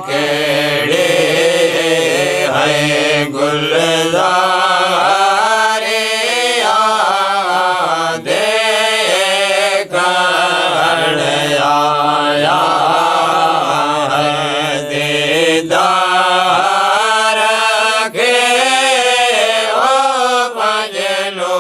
केड़े है गुलज़ारे देखण आया है दीदार के ओ मजनू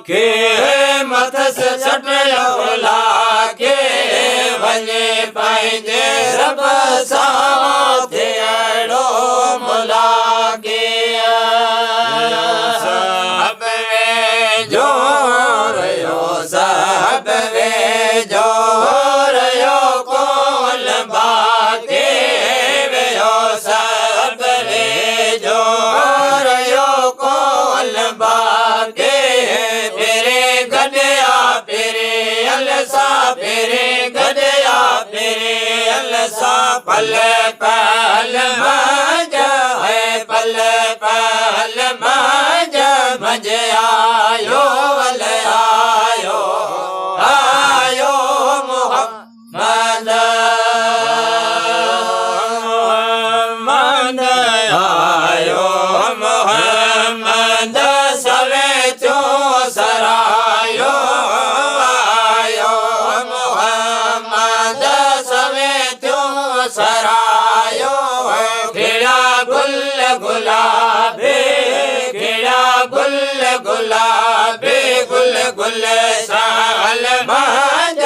के मथस चटयो लाके वञे पंहिंजे रब सां थियणो मुलाके सब वेझो रहियो सब वेझो रहियो कोल बाके वियो सब वेझो रहियो कोल बाके फेरे गॾिया फेरे अलसा फेरे गॾिया फेरे अलसा पल पल मंझ है पल पल मंझ मंझ आयो वल आयो आयो मोहम्मद मोहम्मद आयो मोहम्मद सवेचो सरायो आयो मोहम्मद सवेचो सरायो खिड़ा गुल गुलाबे खिड़ा गुल गुलाबे गुल गुल शाल मंझ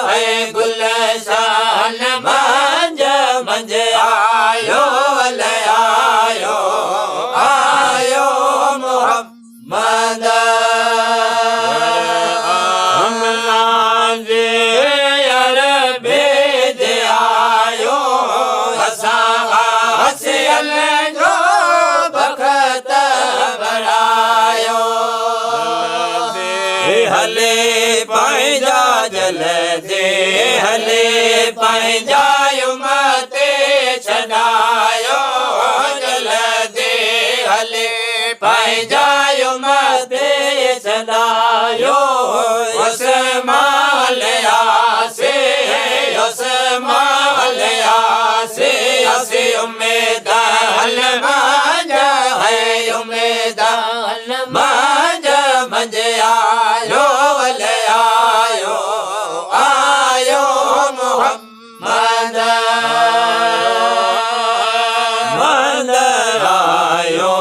है गुल शाल मंझ मंझ आयो वल आयो आयो मोहम्मद हमनाजे अरबे जे आयो असां हसियल जो बखत बणायो हले पंहिंजा जल दे हले पंहिंजा उमते छॾायो जल दे हले पंहिंजा उमते छॾायो उस्माल आसे उस्माल आसे असे उम्मीद हल मंझ है उम्मीद हल मंझ मंझ आयो वल आयो आयो मोहम्मद मद आयो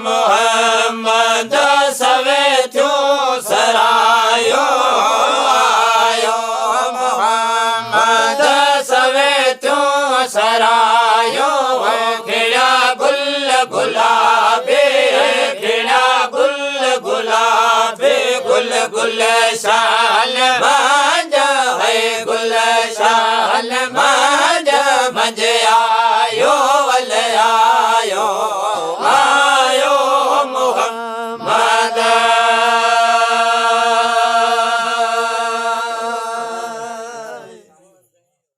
मोहम्मद सवेचो सरायो आयो मोहम्मद सवेचो सरायो खिड़ा गुल गुलाबे खिड़ा गुल गुलाबे गुल गुल सा